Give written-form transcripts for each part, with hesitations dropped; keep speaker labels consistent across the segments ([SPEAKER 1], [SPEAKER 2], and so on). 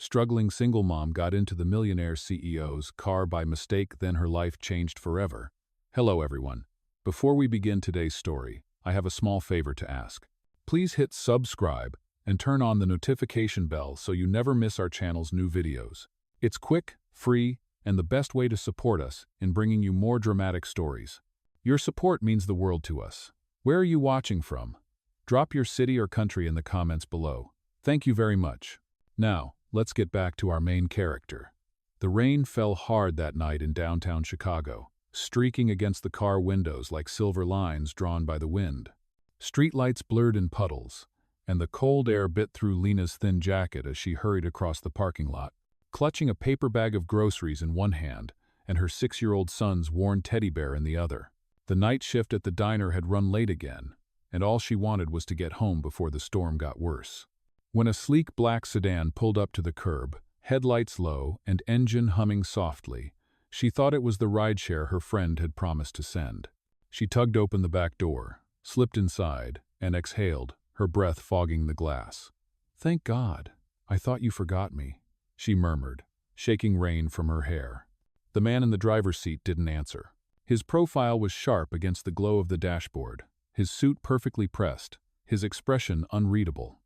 [SPEAKER 1] Struggling single mom got into the Millionaire CEO's car by mistake, then her life changed forever. Hello everyone. Before we begin today's story, I have a small favor to ask. Please hit subscribe and turn on the notification bell so you never miss our channel's new videos. It's quick, free, and the best way to support us in bringing you more dramatic stories. Your support means the world to us. Where are you watching from? Drop your city or country in the comments below. Thank you very much. Now, let's get back to our main character. The rain fell hard that night in downtown Chicago, streaking against the car windows like silver lines drawn by the wind. Streetlights blurred in puddles, and the cold air bit through Lena's thin jacket as she hurried across the parking lot, clutching a paper bag of groceries in one hand and her 6-year-old son's worn teddy bear in the other. The night shift at the diner had run late again, and all she wanted was to get home before the storm got worse. When a sleek black sedan pulled up to the curb, headlights low and engine humming softly, she thought it was the rideshare her friend had promised to send. She tugged open the back door, slipped inside, and exhaled, her breath fogging the glass. "Thank God. I thought you forgot me," she murmured, shaking rain from her hair. The man in the driver's seat didn't answer. His profile was sharp against the glow of the dashboard, his suit perfectly pressed, his expression unreadable.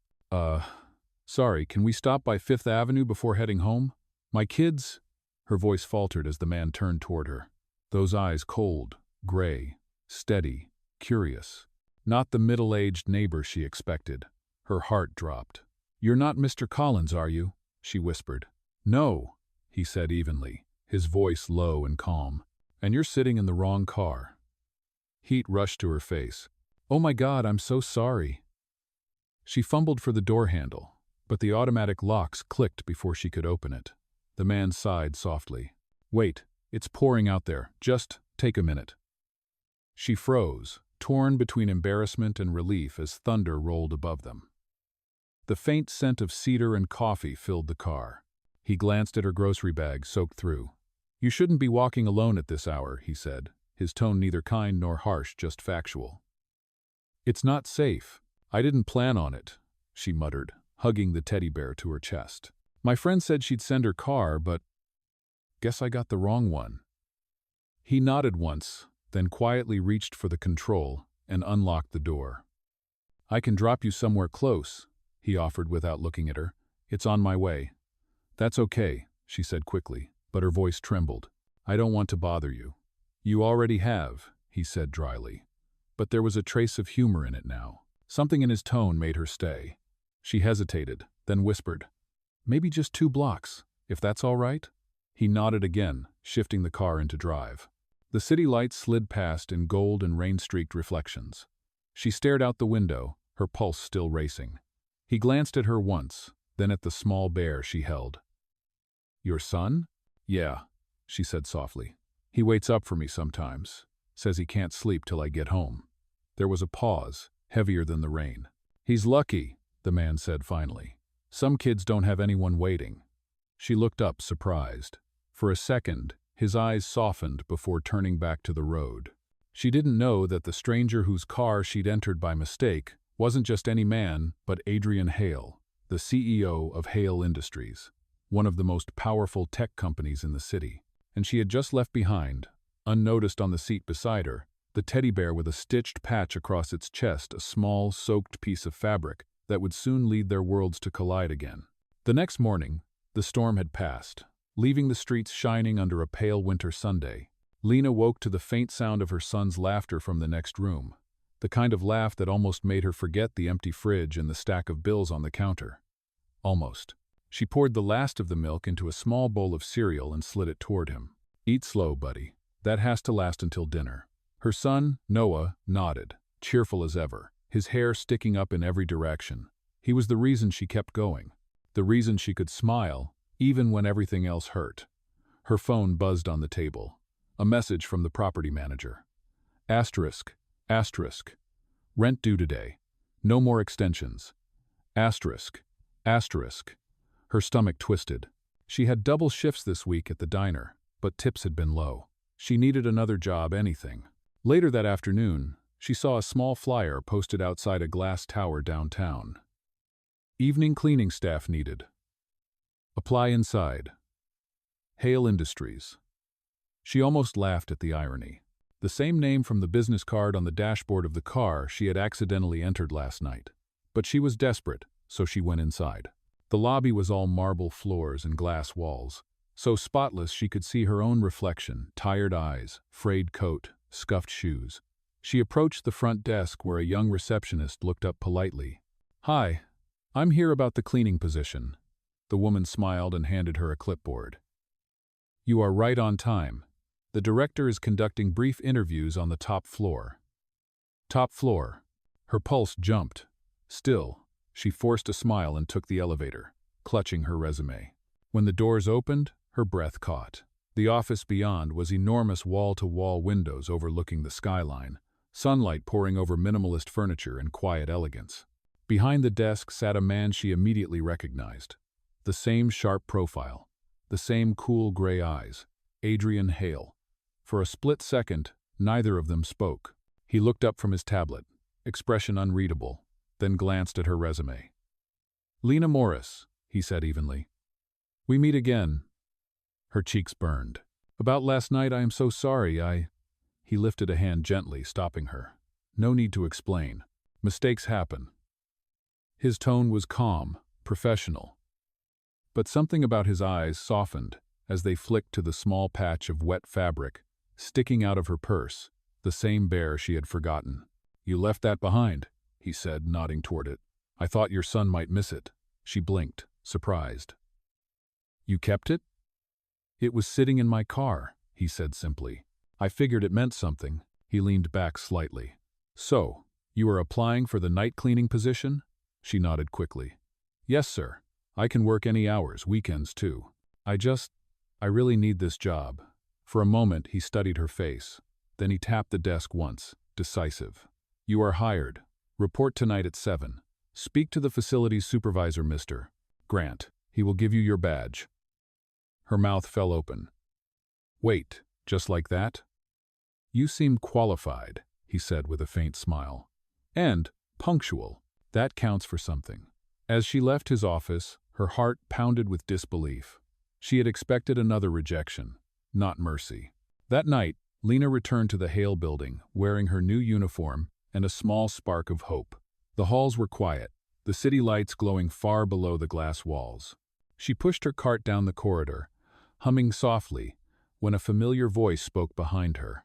[SPEAKER 1] Sorry, can we stop by Fifth Avenue before heading home? My kids—" Her voice faltered as the man turned toward her. Those eyes cold, gray, steady, curious. Not the middle-aged neighbor she expected. Her heart dropped. "You're not Mr. Collins, are you?" she whispered. "No," he said evenly, his voice low and calm. "And you're sitting in the wrong car." Heat rushed to her face. "Oh my God, I'm so sorry." She fumbled for the door handle, but the automatic locks clicked before she could open it. The man sighed softly. "Wait, it's pouring out there. Just take a minute." She froze, torn between embarrassment and relief as thunder rolled above them. The faint scent of cedar and coffee filled the car. He glanced at her grocery bag, soaked through. "You shouldn't be walking alone at this hour," he said, his tone neither kind nor harsh, just factual. "It's not safe. I didn't plan on it," she muttered, hugging the teddy bear to her chest. "My friend said she'd send her car, but guess I got the wrong one." He nodded once, then quietly reached for the control and unlocked the door. "I can drop you somewhere close," he offered without looking at her. "It's on my way." "That's okay," she said quickly, but her voice trembled. "I don't want to bother you." "You already have," he said dryly. But there was a trace of humor in it now. Something in his tone made her stay. She hesitated, then whispered, "Maybe just 2 blocks, if that's all right?" He nodded again, shifting the car into drive. The city lights slid past in gold and rain-streaked reflections. She stared out the window, her pulse still racing. He glanced at her once, then at the small bear she held. "Your son?" "Yeah," she said softly. "He waits up for me sometimes. Says he can't sleep till I get home." There was a pause, heavier than the rain. "He's lucky," the man said finally. "Some kids don't have anyone waiting." She looked up, surprised. For a second, his eyes softened before turning back to the road. She didn't know that the stranger whose car she'd entered by mistake wasn't just any man, but Adrian Hale, the CEO of Hale Industries, one of the most powerful tech companies in the city. And she had just left behind, unnoticed on the seat beside her, the teddy bear with a stitched patch across its chest, a small, soaked piece of fabric that would soon lead their worlds to collide again. The next morning, the storm had passed, leaving the streets shining under a pale winter Sunday. Lena woke to the faint sound of her son's laughter from the next room, the kind of laugh that almost made her forget the empty fridge and the stack of bills on the counter. Almost. She poured the last of the milk into a small bowl of cereal and slid it toward him. "Eat slow, buddy. That has to last until dinner." Her son, Noah, nodded, cheerful as ever, his hair sticking up in every direction. He was the reason she kept going, the reason she could smile, even when everything else hurt. Her phone buzzed on the table. A message from the property manager. Asterisk, asterisk. Rent due today. No more extensions. Asterisk, asterisk. Her stomach twisted. She had double shifts this week at the diner, but tips had been low. She needed another job, anything. Later that afternoon, she saw a small flyer posted outside a glass tower downtown. Evening cleaning staff needed. Apply inside. Hale Industries. She almost laughed at the irony. The same name from the business card on the dashboard of the car she had accidentally entered last night. But she was desperate, so she went inside. The lobby was all marble floors and glass walls, so spotless she could see her own reflection, tired eyes, frayed coat, scuffed shoes. She approached the front desk where a young receptionist looked up politely. "Hi, I'm here about the cleaning position." The woman smiled and handed her a clipboard. "You are right on time. The director is conducting brief interviews on the top floor." Top floor. Her pulse jumped. Still, she forced a smile and took the elevator, clutching her resume. When the doors opened, her breath caught. The office beyond was enormous wall-to-wall windows overlooking the skyline, sunlight pouring over minimalist furniture and quiet elegance. Behind the desk sat a man she immediately recognized. The same sharp profile, the same cool gray eyes, Adrian Hale. For a split second, neither of them spoke. He looked up from his tablet, expression unreadable, then glanced at her resume. "Lena Morris," he said evenly. "We meet again." Her cheeks burned. "About last night, I am so sorry, He lifted a hand gently, stopping her. "No need to explain. Mistakes happen." His tone was calm, professional. But something about his eyes softened as they flicked to the small patch of wet fabric sticking out of her purse, the same bear she had forgotten. "You left that behind," he said, nodding toward it. "I thought your son might miss it." She blinked, surprised. "You kept it?" "It was sitting in my car," he said simply. "I figured it meant something." He leaned back slightly. "So, you are applying for the night cleaning position?" She nodded quickly. "Yes, sir. I can work any hours, weekends too. I really need this job." For a moment, he studied her face. Then he tapped the desk once, decisive. "You are hired. Report tonight at 7. Speak to the facilities supervisor, Mr. Grant. He will give you your badge." Her mouth fell open. "Wait, just like that?" "You seem qualified," he said with a faint smile. "And punctual. That counts for something." As she left his office, her heart pounded with disbelief. She had expected another rejection, not mercy. That night, Lena returned to the Hale building, wearing her new uniform and a small spark of hope. The halls were quiet, the city lights glowing far below the glass walls. She pushed her cart down the corridor, humming softly, when a familiar voice spoke behind her.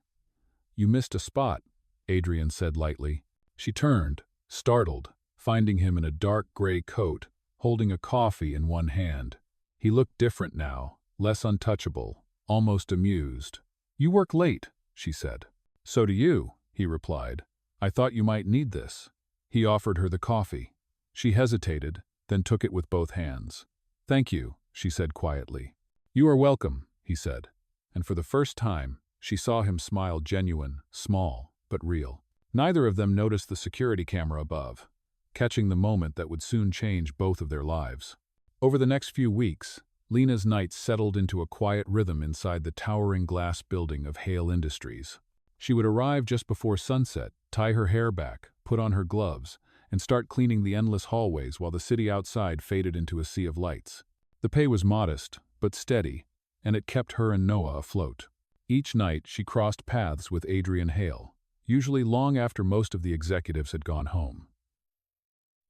[SPEAKER 1] "You missed a spot," Adrian said lightly. She turned, startled, finding him in a dark gray coat, holding a coffee in one hand. He looked different now, less untouchable, almost amused. "You work late," she said. "So do you," he replied. "I thought you might need this." He offered her the coffee. She hesitated, then took it with both hands. "Thank you," she said quietly. "You are welcome," he said. And for the first time, she saw him smile, genuine, small, but real. Neither of them noticed the security camera above, catching the moment that would soon change both of their lives. Over the next few weeks, Lena's nights settled into a quiet rhythm inside the towering glass building of Hale Industries. She would arrive just before sunset, tie her hair back, put on her gloves, and start cleaning the endless hallways while the city outside faded into a sea of lights. The pay was modest, but steady, and it kept her and Noah afloat. Each night, she crossed paths with Adrian Hale, usually long after most of the executives had gone home.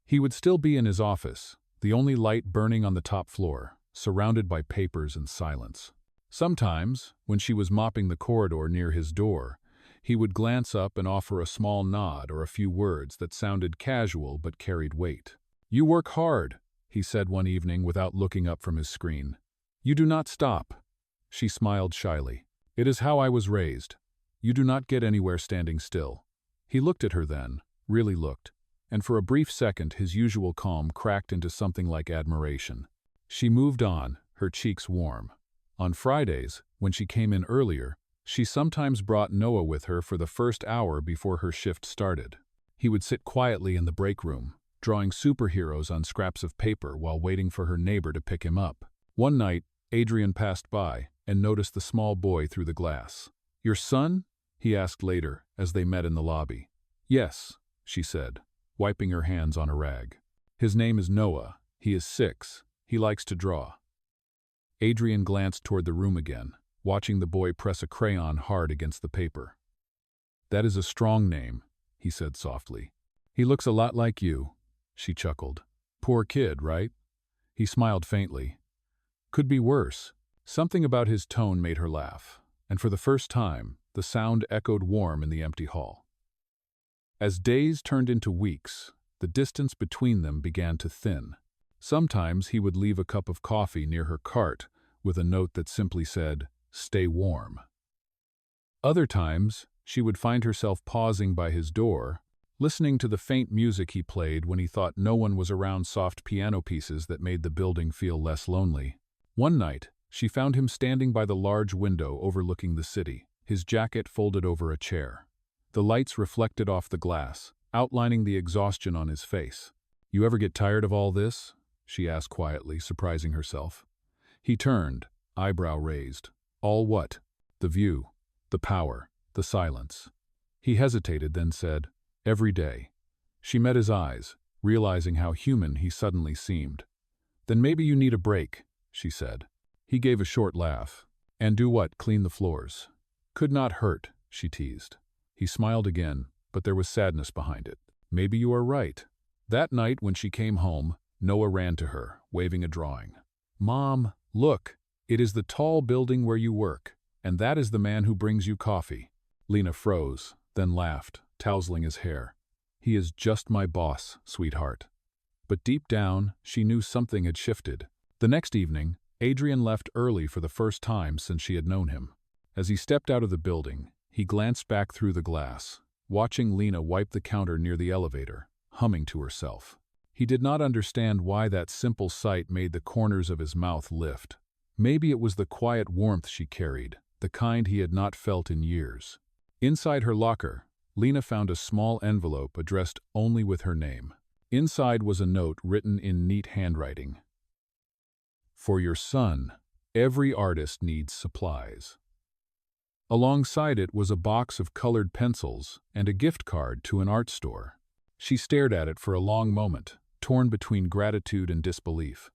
[SPEAKER 1] He would still be in his office, the only light burning on the top floor, surrounded by papers and silence. Sometimes, when she was mopping the corridor near his door, he would glance up and offer a small nod or a few words that sounded casual but carried weight. "You work hard," he said one evening without looking up from his screen. "You do not stop." She smiled shyly. "It is how I was raised. You do not get anywhere standing still." He looked at her then, really looked, and for a brief second his usual calm cracked into something like admiration. She moved on, her cheeks warm. On Fridays, when she came in earlier, she sometimes brought Noah with her for the first hour before her shift started. He would sit quietly in the break room, drawing superheroes on scraps of paper while waiting for her neighbor to pick him up. One night, Adrian passed by and noticed the small boy through the glass. "Your son?" he asked later as they met in the lobby. "Yes," she said, wiping her hands on a rag. "His name is Noah. He is 6. He likes to draw." Adrian glanced toward the room again, watching the boy press a crayon hard against the paper. "That is a strong name," he said softly. "He looks a lot like you," she chuckled. "Poor kid, right?" He smiled faintly. "Could be worse." Something about his tone made her laugh, and for the first time, the sound echoed warm in the empty hall. As days turned into weeks, the distance between them began to thin. Sometimes he would leave a cup of coffee near her cart with a note that simply said, "Stay warm." Other times, she would find herself pausing by his door, listening to the faint music he played when he thought no one was around, soft piano pieces that made the building feel less lonely. One night, she found him standing by the large window overlooking the city, his jacket folded over a chair. The lights reflected off the glass, outlining the exhaustion on his face. "You ever get tired of all this?" she asked quietly, surprising herself. He turned, eyebrow raised. "All what?" "The view, the power, the silence." He hesitated, then said, "Every day." She met his eyes, realizing how human he suddenly seemed. "Then maybe you need a break," she said. He gave a short laugh. "And do what? Clean the floors?" "Could not hurt," she teased. He smiled again, but there was sadness behind it. "Maybe you are right." That night when she came home, Noah ran to her, waving a drawing. "Mom, look, it is the tall building where you work, and that is the man who brings you coffee." Lena froze, then laughed, tousling his hair. "He is just my boss, sweetheart." But deep down, she knew something had shifted. The next evening, Adrian left early for the first time since she had known him. As he stepped out of the building, he glanced back through the glass, watching Lena wipe the counter near the elevator, humming to herself. He did not understand why that simple sight made the corners of his mouth lift. Maybe it was the quiet warmth she carried, the kind he had not felt in years. Inside her locker, Lena found a small envelope addressed only with her name. Inside was a note written in neat handwriting. "For your son, every artist needs supplies." Alongside it was a box of colored pencils and a gift card to an art store. She stared at it for a long moment, torn between gratitude and disbelief.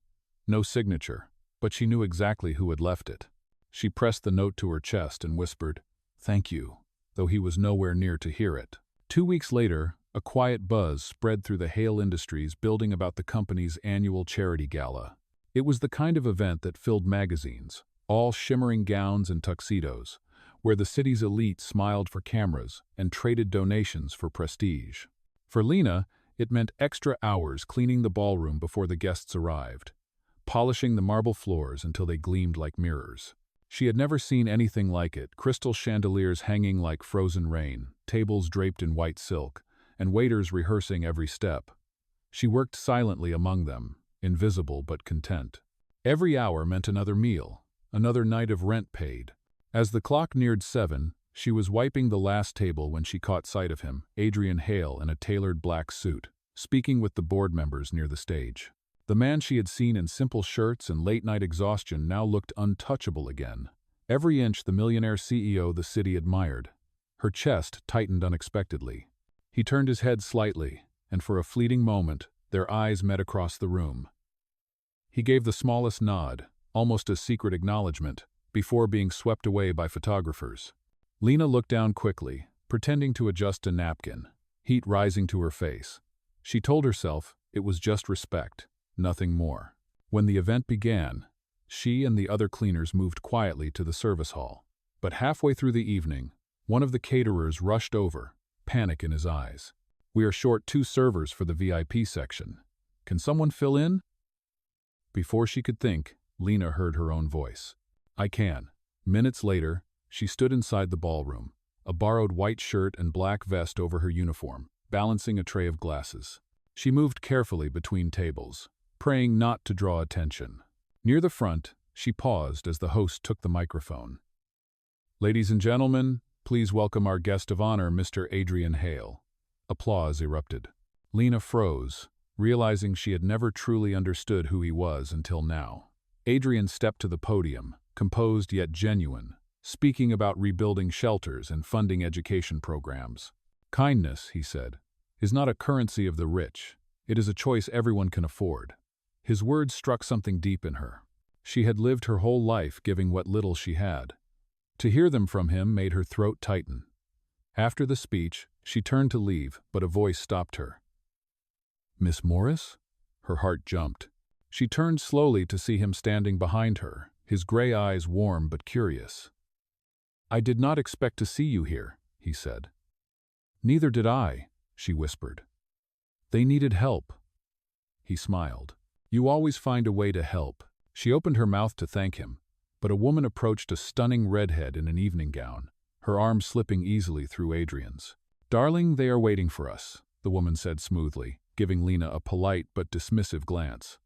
[SPEAKER 1] No signature, but she knew exactly who had left it. She pressed the note to her chest and whispered, "Thank you," though he was nowhere near to hear it. 2 weeks later, a quiet buzz spread through the Hale Industries building about the company's annual charity gala. It was the kind of event that filled magazines, all shimmering gowns and tuxedos, where the city's elite smiled for cameras and traded donations for prestige. For Lena, it meant extra hours cleaning the ballroom before the guests arrived, polishing the marble floors until they gleamed like mirrors. She had never seen anything like it, crystal chandeliers hanging like frozen rain, tables draped in white silk, and waiters rehearsing every step. She worked silently among them, invisible but content. Every hour meant another meal, another night of rent paid. As the clock neared 7, she was wiping the last table when she caught sight of him, Adrian Hale in a tailored black suit, speaking with the board members near the stage. The man she had seen in simple shirts and late-night exhaustion now looked untouchable again. Every inch the millionaire CEO the city admired. Her chest tightened unexpectedly. He turned his head slightly, and for a fleeting moment, their eyes met across the room. He gave the smallest nod, almost a secret acknowledgement, before being swept away by photographers. Lena looked down quickly, pretending to adjust a napkin, heat rising to her face. She told herself it was just respect, nothing more. When the event began, she and the other cleaners moved quietly to the service hall. But halfway through the evening, one of the caterers rushed over, panic in his eyes. "We are short 2 servers for the VIP section. Can someone fill in?" Before she could think, Lena heard her own voice. "I can." Minutes later, she stood inside the ballroom, a borrowed white shirt and black vest over her uniform, balancing a tray of glasses. She moved carefully between tables, praying not to draw attention. Near the front, she paused as the host took the microphone. "Ladies and gentlemen, please welcome our guest of honor, Mr. Adrian Hale." Applause erupted. Lena froze, realizing she had never truly understood who he was until now. Adrian stepped to the podium, composed yet genuine, speaking about rebuilding shelters and funding education programs. "Kindness," he said, "is not a currency of the rich. It is a choice everyone can afford." His words struck something deep in her. She had lived her whole life giving what little she had. To hear them from him made her throat tighten. After the speech, she turned to leave, but a voice stopped her. "Miss Morris?" Her heart jumped. She turned slowly to see him standing behind her, his gray eyes warm but curious. "I did not expect to see you here," he said. "Neither did I," she whispered. "They needed help." He smiled. "You always find a way to help." She opened her mouth to thank him, but a woman approached, a stunning redhead in an evening gown, her arm slipping easily through Adrian's. "Darling, they are waiting for us," the woman said smoothly, giving Lena a polite but dismissive glance.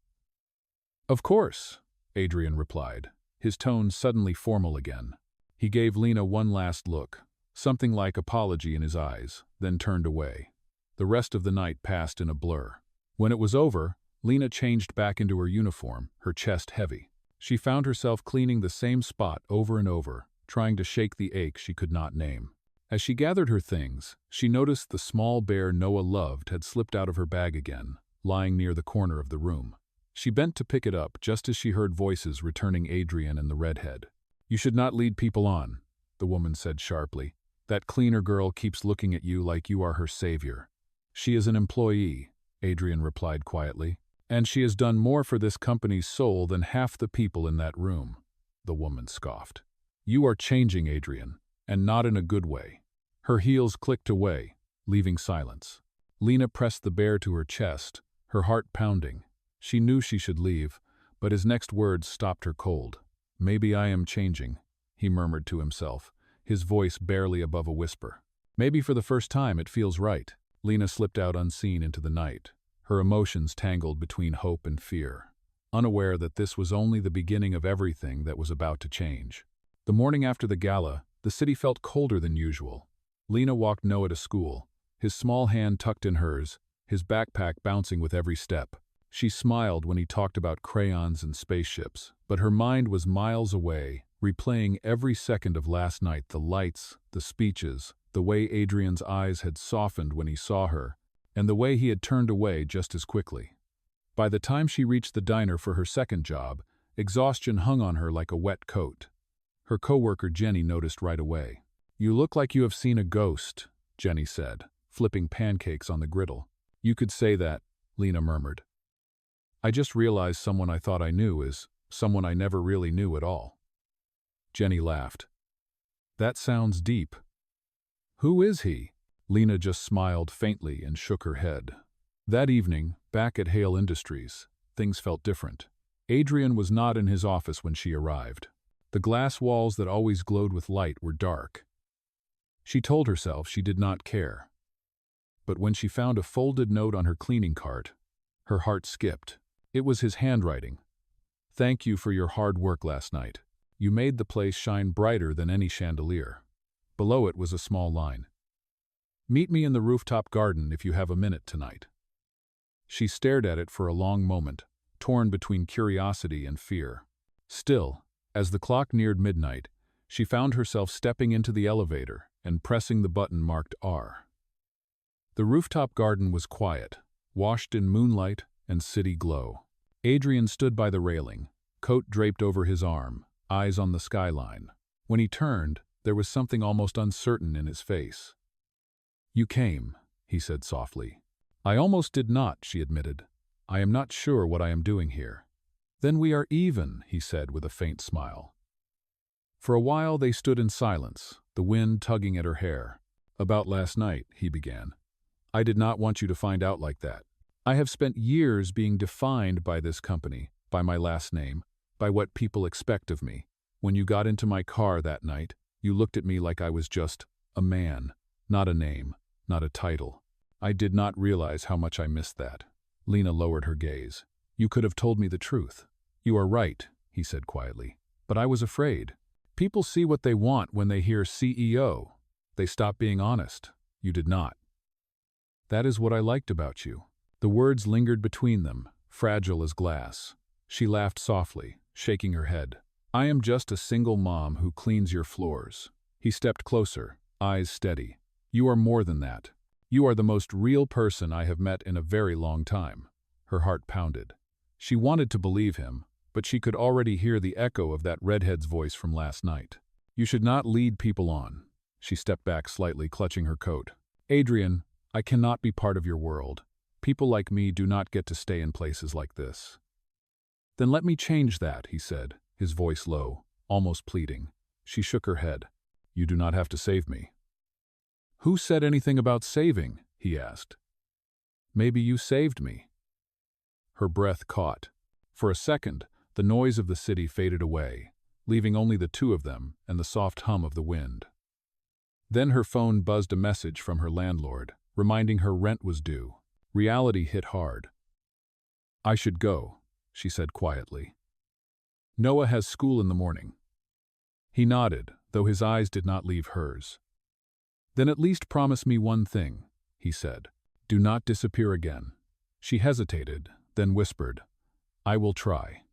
[SPEAKER 1] "Of course," Adrian replied, his tone suddenly formal again. He gave Lena one last look, something like apology in his eyes, then turned away. The rest of the night passed in a blur. When it was over, Lena changed back into her uniform, her chest heavy. She found herself cleaning the same spot over and over, trying to shake the ache she could not name. As she gathered her things, she noticed the small bear Noah loved had slipped out of her bag again, lying near the corner of the room. She bent to pick it up just as she heard voices returning Adrian and the redhead. "You should not lead people on," the woman said sharply. "That cleaner girl keeps looking at you like you are her savior." "She is an employee," Adrian replied quietly. "And she has done more for this company's soul than half the people in that room," the woman scoffed. "You are changing, Adrian, and not in a good way." Her heels clicked away, leaving silence. Lena pressed the bear to her chest, her heart pounding. She knew she should leave, but his next words stopped her cold. "Maybe I am changing," he murmured to himself, his voice barely above a whisper. "Maybe for the first time it feels right." Lena slipped out unseen into the night, her emotions tangled between hope and fear, unaware that this was only the beginning of everything that was about to change. The morning after the gala, the city felt colder than usual. Lena walked Noah to school, his small hand tucked in hers, his backpack bouncing with every step. She smiled when he talked about crayons and spaceships, but her mind was miles away, replaying every second of last night, the lights, the speeches, the way Adrian's eyes had softened when he saw her, and the way he had turned away just as quickly. By the time she reached the diner for her second job, exhaustion hung on her like a wet coat. Her coworker Jenny noticed right away. "You look like you have seen a ghost," Jenny said, flipping pancakes on the griddle. "You could say that," Lena murmured. "I just realized someone I thought I knew is someone I never really knew at all." Jenny laughed. "That sounds deep." "Who is he?" Lena just smiled faintly and shook her head. That evening, back at Hale Industries, things felt different. Adrian was not in his office when she arrived. The glass walls that always glowed with light were dark. She told herself she did not care. But when she found a folded note on her cleaning cart, her heart skipped. It was his handwriting. "Thank you for your hard work last night. You made the place shine brighter than any chandelier." Below it was a small line. "Meet me in the rooftop garden if you have a minute tonight." She stared at it for a long moment, torn between curiosity and fear. Still, as the clock neared midnight, she found herself stepping into the elevator and pressing the button marked R. The rooftop garden was quiet, washed in moonlight and city glow. Adrian stood by the railing, coat draped over his arm, eyes on the skyline. When he turned, there was something almost uncertain in his face. "You came," he said softly. "I almost did not," she admitted. "I am not sure what I am doing here." "Then we are even," he said with a faint smile. For a while they stood in silence, the wind tugging at her hair. "About last night," he began. "I did not want you to find out like that. I have spent years being defined by this company, by my last name, by what people expect of me. When you got into my car that night, you looked at me like I was just a man, not a name, not a title. I did not realize how much I missed that." Lena lowered her gaze. "You could have told me the truth." "You are right," he said quietly. "But I was afraid. People see what they want when they hear CEO. They stop being honest. You did not. That is what I liked about you." The words lingered between them, fragile as glass. She laughed softly, shaking her head. "I am just a single mom who cleans your floors." He stepped closer, eyes steady. "You are more than that. You are the most real person I have met in a very long time." Her heart pounded. She wanted to believe him, but she could already hear the echo of that redhead's voice from last night. You should not lead people on. She stepped back slightly, clutching her coat. Adrian, I cannot be part of your world. People like me do not get to stay in places like this. Then let me change that, he said, his voice low, almost pleading. She shook her head. You do not have to save me. Who said anything about saving? He asked. Maybe you saved me. Her breath caught. For a second, the noise of the city faded away, leaving only the two of them and the soft hum of the wind. Then her phone buzzed a message from her landlord, reminding her rent was due. Reality hit hard. I should go, she said quietly. Noah has school in the morning. He nodded, though his eyes did not leave hers. Then at least promise me one thing, he said. Do not disappear again. She hesitated, then whispered, I will try.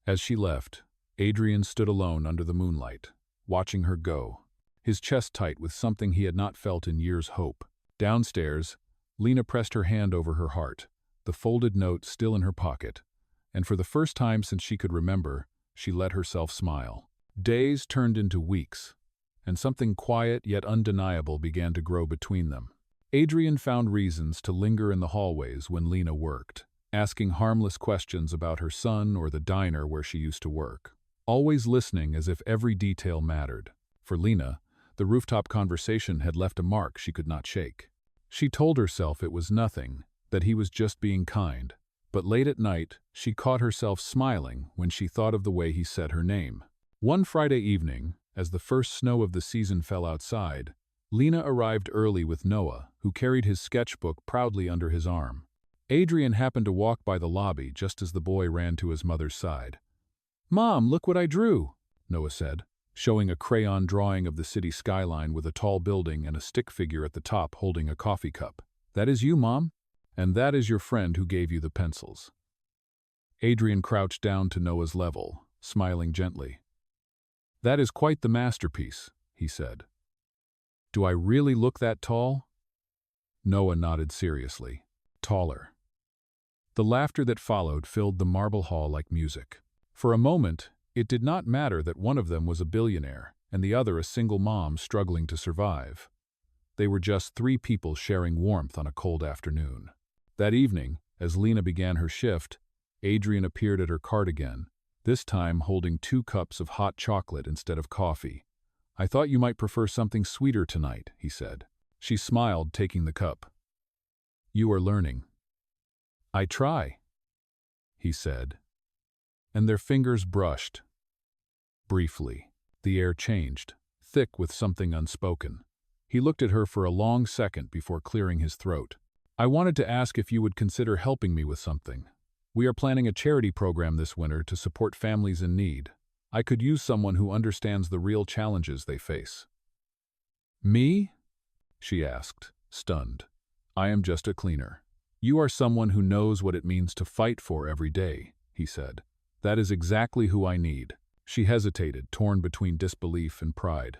[SPEAKER 1] As she left, Adrian stood alone under the moonlight, watching her go, his chest tight with something he had not felt in years' hope. Downstairs, Lena pressed her hand over her heart, the folded note still in her pocket, and for the first time since she could remember, she let herself smile. Days turned into weeks, and something quiet yet undeniable began to grow between them. Adrian found reasons to linger in the hallways when Lena worked, asking harmless questions about her son or the diner where she used to work, always listening as if every detail mattered. For Lena, the rooftop conversation had left a mark she could not shake. She told herself it was nothing, that he was just being kind, but late at night, she caught herself smiling when she thought of the way he said her name. One Friday evening, as the first snow of the season fell outside, Lena arrived early with Noah, who carried his sketchbook proudly under his arm. Adrian happened to walk by the lobby just as the boy ran to his mother's side. Mom, look what I drew, Noah said, showing a crayon drawing of the city skyline with a tall building and a stick figure at the top holding a coffee cup. That is you, Mom? And that is your friend who gave you the pencils. Adrian crouched down to Noah's level, smiling gently. That is quite the masterpiece, he said. Do I really look that tall? Noah nodded seriously. Taller. The laughter that followed filled the marble hall like music. For a moment, it did not matter that one of them was a billionaire and the other a single mom struggling to survive. They were just three people sharing warmth on a cold afternoon. That evening, as Lena began her shift, Adrian appeared at her cart again, this time holding 2 cups of hot chocolate instead of coffee. I thought you might prefer something sweeter tonight, he said. She smiled, taking the cup. You are learning. I try, he said. And their fingers brushed. Briefly, the air changed, thick with something unspoken. He looked at her for a long second before clearing his throat. I wanted to ask if you would consider helping me with something. We are planning a charity program this winter to support families in need. I could use someone who understands the real challenges they face. Me? She asked, stunned. I am just a cleaner. You are someone who knows what it means to fight for every day, he said. That is exactly who I need. She hesitated, torn between disbelief and pride.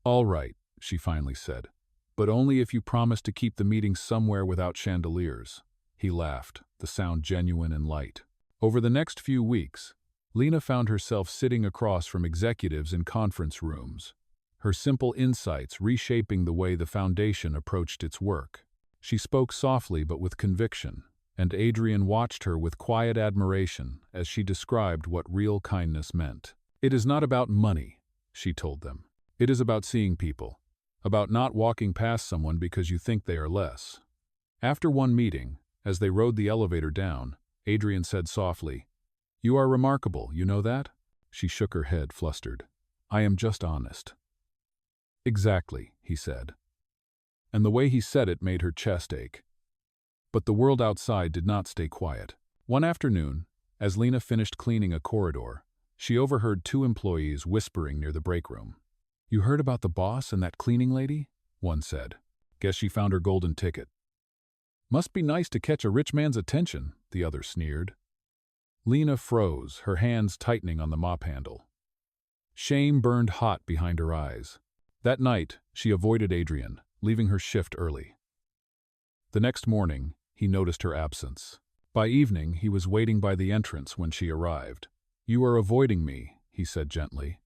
[SPEAKER 1] All right, she finally said, but only if you promise to keep the meeting somewhere without chandeliers. He laughed, the sound genuine and light. Over the next few weeks, Lena found herself sitting across from executives in conference rooms, her simple insights reshaping the way the foundation approached its work. She spoke softly but with conviction, and Adrian watched her with quiet admiration as she described what real kindness meant. It is not about money, she told them. It is about seeing people, about not walking past someone because you think they are less. After one meeting, as they rode the elevator down, Adrian said softly, You are remarkable, you know that? She shook her head, flustered. I am just honest. Exactly, he said. And the way he said it made her chest ache. But the world outside did not stay quiet. One afternoon, as Lena finished cleaning a corridor, she overheard 2 employees whispering near the break room. You heard about the boss and that cleaning lady? One said. Guess she found her golden ticket. Must be nice to catch a rich man's attention, the other sneered. Lena froze, her hands tightening on the mop handle. Shame burned hot behind her eyes. That night, she avoided Adrian, leaving her shift early. The next morning, he noticed her absence. By evening, he was waiting by the entrance when she arrived. "You are avoiding me," he said gently.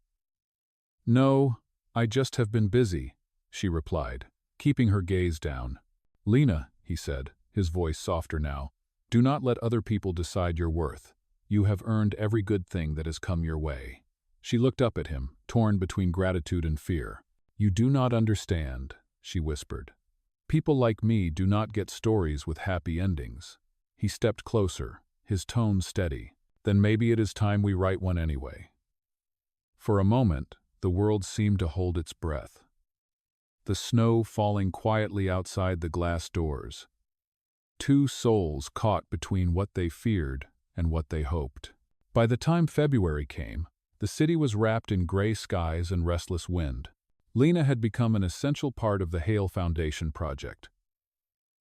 [SPEAKER 1] "No, I just have been busy," she replied, keeping her gaze down. "Lena," he said, his voice softer now, "do not let other people decide your worth. You have earned every good thing that has come your way." She looked up at him, torn between gratitude and fear. "You do not understand," she whispered. "People like me do not get stories with happy endings." He stepped closer, his tone steady. "Then maybe it is time we write one anyway." For a moment, the world seemed to hold its breath. The snow falling quietly outside the glass doors. Two souls caught between what they feared and what they hoped. By the time February came, the city was wrapped in gray skies and restless wind. Lena had become an essential part of the Hale Foundation project,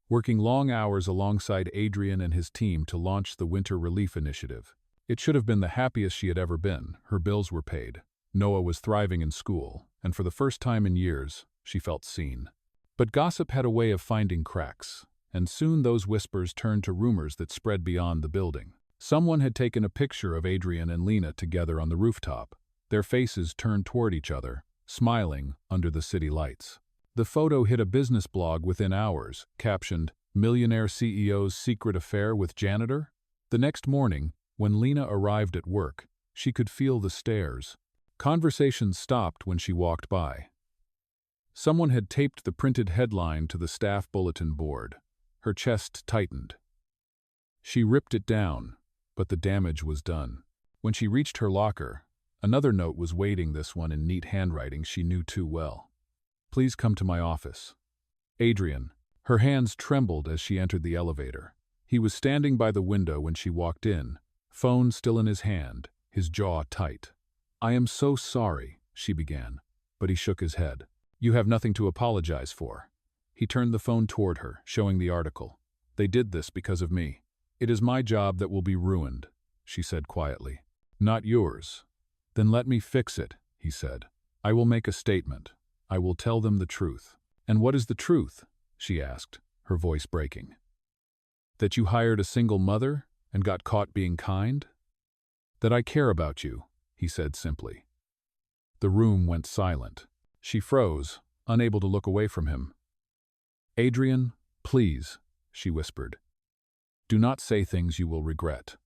[SPEAKER 1] working long hours alongside Adrian and his team to launch the Winter Relief Initiative. It should have been the happiest she had ever been. Her bills were paid. Noah was thriving in school, and for the first time in years, she felt seen. But gossip had a way of finding cracks, and soon those whispers turned to rumors that spread beyond the building. Someone had taken a picture of Adrian and Lena together on the rooftop, their faces turned toward each other, smiling under the city lights. The photo hit a business blog within hours, captioned, "Millionaire CEO's secret affair with janitor?" The next morning, when Lena arrived at work, she could feel the stares. Conversations stopped when she walked by. Someone had taped the printed headline to the staff bulletin board. Her chest tightened. She ripped it down, but the damage was done. When she reached her locker, another note was waiting, this one in neat handwriting she knew too well. "Please come to my office." Adrian. Her hands trembled as she entered the elevator. He was standing by the window when she walked in, phone still in his hand, his jaw tight. "I am so sorry," she began, but he shook his head. "You have nothing to apologize for." He turned the phone toward her, showing the article. "They did this because of me. It is my job that will be ruined," she said quietly. "Not yours." "Then let me fix it," he said. "I will make a statement. I will tell them the truth." "And what is the truth?" she asked, her voice breaking. "That you hired a single mother and got caught being kind?" "That I care about you," he said simply. The room went silent. She froze, unable to look away from him. "Adrian, please," she whispered. "Do not say things you will regret."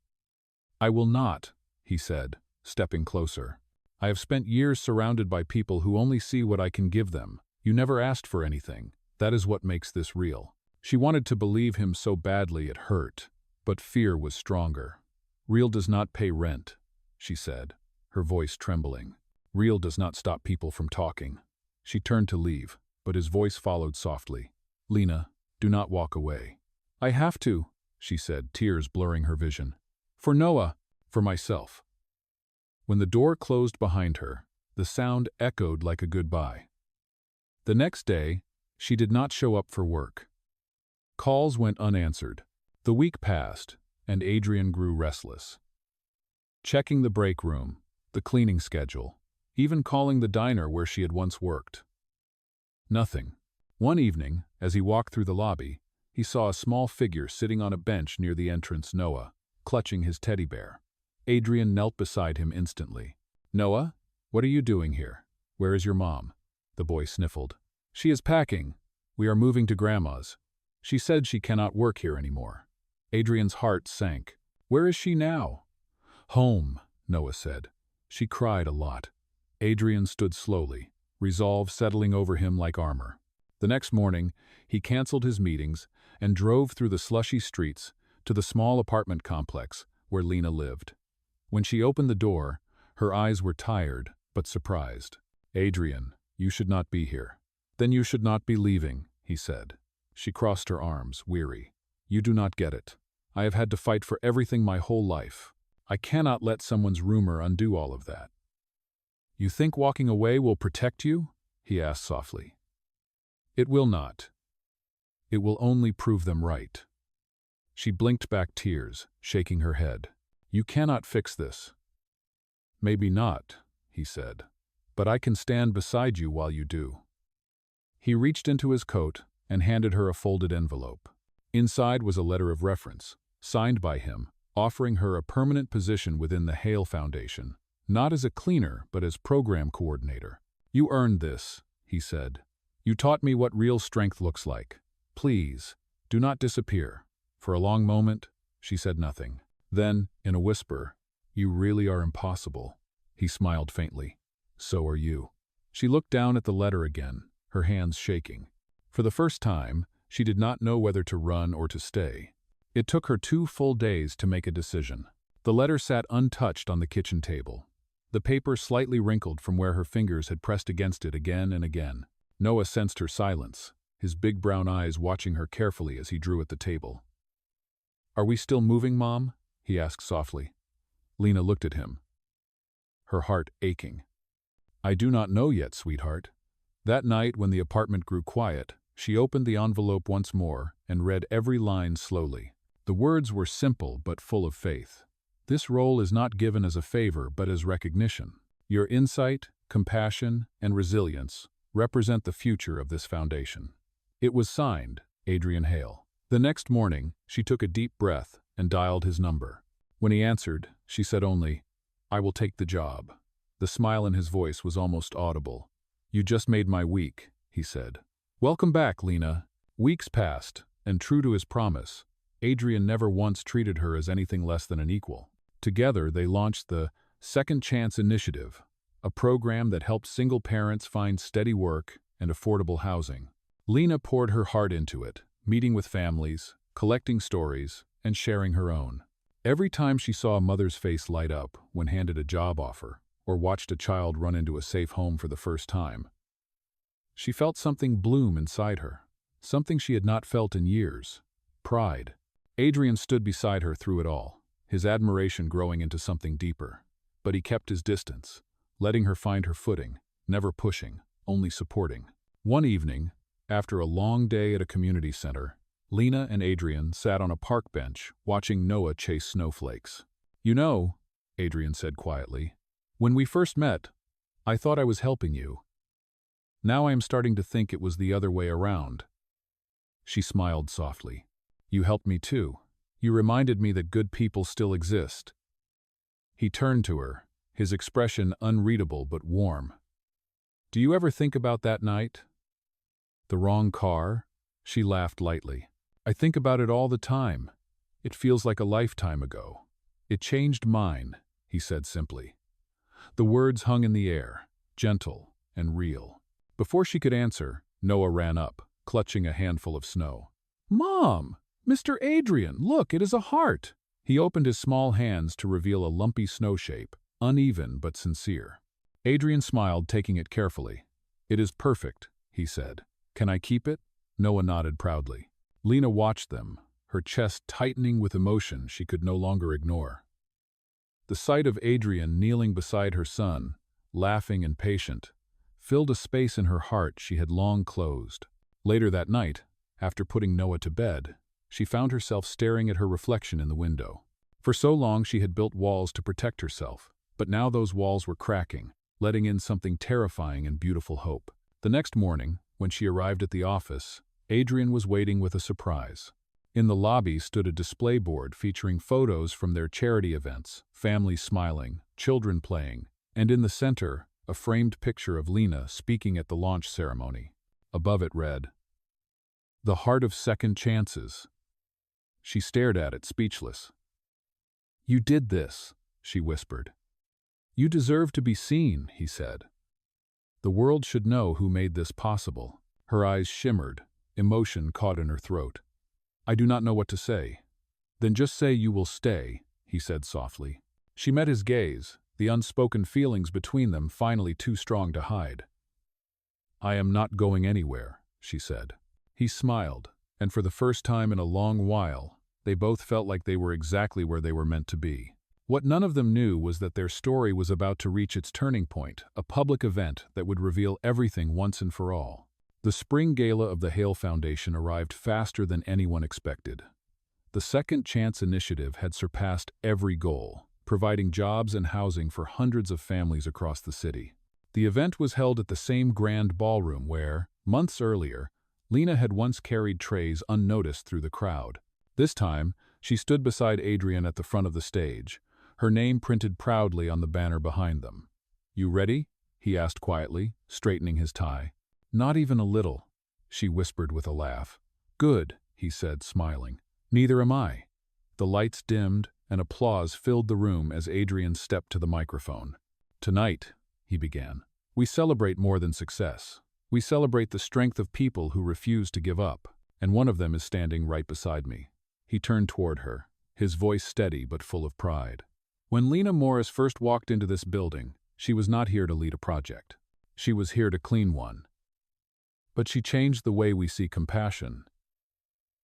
[SPEAKER 1] "I will not," he said, stepping closer. "I have spent years surrounded by people who only see what I can give them. You never asked for anything. That is what makes this real." She wanted to believe him so badly it hurt, but fear was stronger. "Real does not pay rent," she said, her voice trembling. "Real does not stop people from talking." She turned to leave, but his voice followed softly. "Lena, do not walk away." "I have to," she said, tears blurring her vision. "For Noah, for myself." When the door closed behind her, the sound echoed like a goodbye. The next day, she did not show up for work. Calls went unanswered. The week passed, and Adrian grew restless. Checking the break room, the cleaning schedule, even calling the diner where she had once worked. Nothing. One evening, as he walked through the lobby, he saw a small figure sitting on a bench near the entrance, Noah, clutching his teddy bear. Adrian knelt beside him instantly. "Noah, what are you doing here? Where is your mom?" The boy sniffled. "She is packing. We are moving to Grandma's. She said she cannot work here anymore." Adrian's heart sank. "Where is she now?" "Home," Noah said. "She cried a lot." Adrian stood slowly, resolve settling over him like armor. The next morning, he canceled his meetings and drove through the slushy streets to the small apartment complex where Lena lived. When she opened the door, her eyes were tired but surprised. "Adrian, you should not be here." "Then you should not be leaving," he said. She crossed her arms, weary. "You do not get it. I have had to fight for everything my whole life. I cannot let someone's rumor undo all of that." "You think walking away will protect you?" he asked softly. "It will not. It will only prove them right." She blinked back tears, shaking her head. "You cannot fix this." "Maybe not," he said, "but I can stand beside you while you do." He reached into his coat and handed her a folded envelope. Inside was a letter of reference, signed by him, offering her a permanent position within the Hale Foundation, not as a cleaner but as program coordinator. "You earned this," he said. "You taught me what real strength looks like. Please, do not disappear." For a long moment, she said nothing. Then, in a whisper, "You really are impossible." He smiled faintly. "So are you." She looked down at the letter again, her hands shaking. For the first time, she did not know whether to run or to stay. It took her 2 full days to make a decision. The letter sat untouched on the kitchen table, the paper slightly wrinkled from where her fingers had pressed against it again and again. Noah sensed her silence, his big brown eyes watching her carefully as he drew at the table. "Are we still moving, Mom?" he asked softly. Lena looked at him, her heart aching. "I do not know yet, sweetheart." That night, when the apartment grew quiet, she opened the envelope once more and read every line slowly. The words were simple but full of faith. "This role is not given as a favor but as recognition. Your insight, compassion, and resilience represent the future of this foundation." It was signed, Adrian Hale. The next morning, she took a deep breath and dialed his number. When he answered, she said only, "I will take the job." The smile in his voice was almost audible. "You just made my week," he said. "Welcome back, Lena." Weeks passed, and true to his promise, Adrian never once treated her as anything less than an equal. Together, they launched the Second Chance Initiative, a program that helped single parents find steady work and affordable housing. Lena poured her heart into it, meeting with families, collecting stories, and sharing her own. Every time she saw a mother's face light up when handed a job offer, or watched a child run into a safe home for the first time, she felt something bloom inside her, something she had not felt in years: pride. Adrian stood beside her through it all, his admiration growing into something deeper. But he kept his distance, letting her find her footing, never pushing, only supporting. One evening, after a long day at a community center, Lena and Adrian sat on a park bench watching Noah chase snowflakes. "You know," Adrian said quietly, "when we first met, I thought I was helping you. Now I am starting to think it was the other way around." She smiled softly. "You helped me too. You reminded me that good people still exist." He turned to her, his expression unreadable but warm. "Do you ever think about that night? The wrong car?" She laughed lightly. "I think about it all the time. It feels like a lifetime ago." "It changed mine," he said simply. The words hung in the air, gentle and real. Before she could answer, Noah ran up, clutching a handful of snow. "Mom! Mr. Adrian, look, it is a heart!" He opened his small hands to reveal a lumpy snow shape, uneven but sincere. Adrian smiled, taking it carefully. "It is perfect," he said. "Can I keep it?" Noah nodded proudly. Lena watched them, her chest tightening with emotion she could no longer ignore. The sight of Adrian kneeling beside her son, laughing and patient, filled a space in her heart she had long closed. Later that night, after putting Noah to bed, she found herself staring at her reflection in the window. For so long she had built walls to protect herself, but now those walls were cracking, letting in something terrifying and beautiful hope. The next morning, when she arrived at the office, Adrian was waiting with a surprise. In the lobby stood a display board featuring photos from their charity events, families smiling, children playing, and in the center, a framed picture of Lena speaking at the launch ceremony. Above it read, "The Heart of Second Chances." She stared at it, speechless. "You did this," she whispered. "You deserve to be seen," he said. "The world should know who made this possible." Her eyes shimmered, emotion caught in her throat. "I do not know what to say." "Then just say you will stay," he said softly. She met his gaze, the unspoken feelings between them finally too strong to hide. "I am not going anywhere," she said. He smiled, and for the first time in a long while, they both felt like they were exactly where they were meant to be. What none of them knew was that their story was about to reach its turning point, a public event that would reveal everything once and for all. The spring gala of the Hale Foundation arrived faster than anyone expected. The Second Chance Initiative had surpassed every goal, providing jobs and housing for hundreds of families across the city. The event was held at the same grand ballroom where, months earlier, Lena had once carried trays unnoticed through the crowd. This time, She stood beside Adrian at the front of the stage, her name printed proudly on the banner behind them. "You ready?" he asked quietly, straightening his tie. "Not even a little," she whispered with a laugh. "Good," he said, smiling. "Neither am I." The lights dimmed, and applause filled the room as Adrian stepped to the microphone. "Tonight," he began, "we celebrate more than success. We celebrate the strength of people who refuse to give up, and one of them is standing right beside me." He turned toward her, his voice steady but full of pride. When Lena Morris first walked into this building, she was not here to lead a project. She was here to clean one. But she changed the way we see compassion.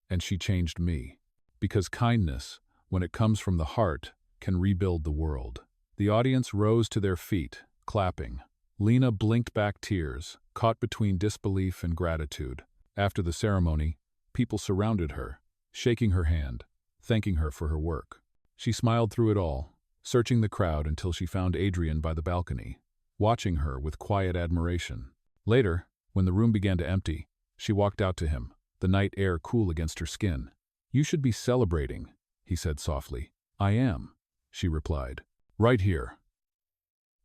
[SPEAKER 1] And she changed me. Because kindness, when it comes from the heart, can rebuild the world. The audience rose to their feet, clapping. Lena blinked back tears, caught between disbelief and gratitude. After the ceremony, people surrounded her, shaking her hand, thanking her for her work. She smiled through it all, searching the crowd until she found Adrian by the balcony, watching her with quiet admiration. Later, when the room began to empty, she walked out to him, the night air cool against her skin. "You should be celebrating," he said softly. "I am," she replied. "Right here."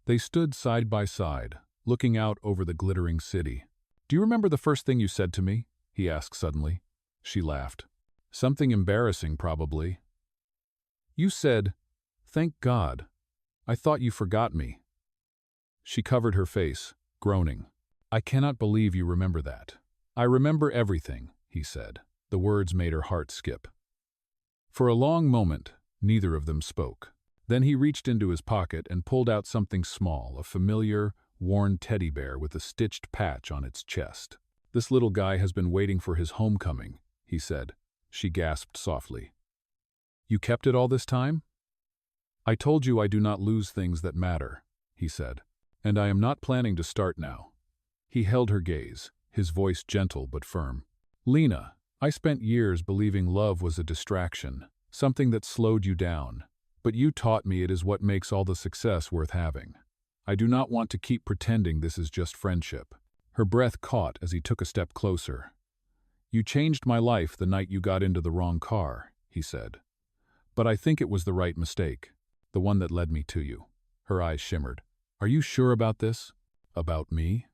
[SPEAKER 1] They stood side by side, looking out over the glittering city. "Do you remember the first thing you said to me?" he asked suddenly. She laughed. "Something embarrassing, probably." "You said, 'Thank God. I thought you forgot me.'" She covered her face, groaning. "I cannot believe you remember that." "I remember everything," he said. The words made her heart skip. For a long moment, neither of them spoke. Then he reached into his pocket and pulled out something small, a familiar, worn teddy bear with a stitched patch on its chest. "This little guy has been waiting for his homecoming," he said. She gasped softly. "You kept it all this time?" "I told you I do not lose things that matter," he said. "And I am not planning to start now." He held her gaze, his voice gentle but firm. "Lena, I spent years believing love was a distraction, something that slowed you down. But you taught me it is what makes all the success worth having. I do not want to keep pretending this is just friendship." Her breath caught as he took a step closer. "You changed my life the night you got into the wrong car," he said. "But I think it was the right mistake, the one that led me to you." Her eyes shimmered. "Are you sure about this? About me?"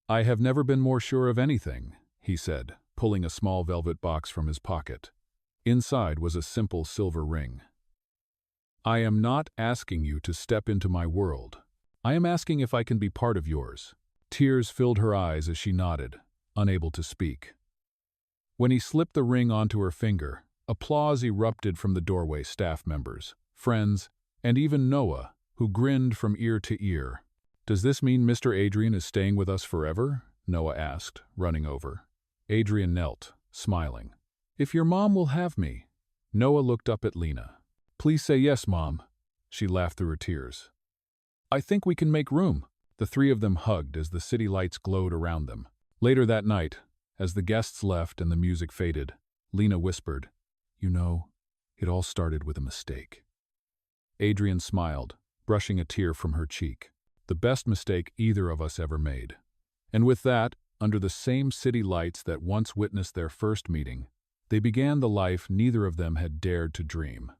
[SPEAKER 1] "I have never been more sure of anything," he said, pulling a small velvet box from his pocket. Inside was a simple silver ring. "I am not asking you to step into my world. I am asking if I can be part of yours." Tears filled her eyes as she nodded, unable to speak. When he slipped the ring onto her finger, applause erupted from the doorway staff members, friends, and even Noah, who grinned from ear to ear. "Does this mean Mr. Adrian is staying with us forever?" Noah asked, running over. Adrian knelt, smiling. "If your mom will have me." Noah looked up at Lena. "Please say yes, Mom." She laughed through her tears. "I think we can make room." The three of them hugged as the city lights glowed around them. Later that night, as the guests left and the music faded, Lena whispered, "You know, it all started with a mistake." Adrian smiled, brushing a tear from her cheek. "The best mistake either of us ever made." And with that, under the same city lights that once witnessed their first meeting, they began the life neither of them had dared to dream.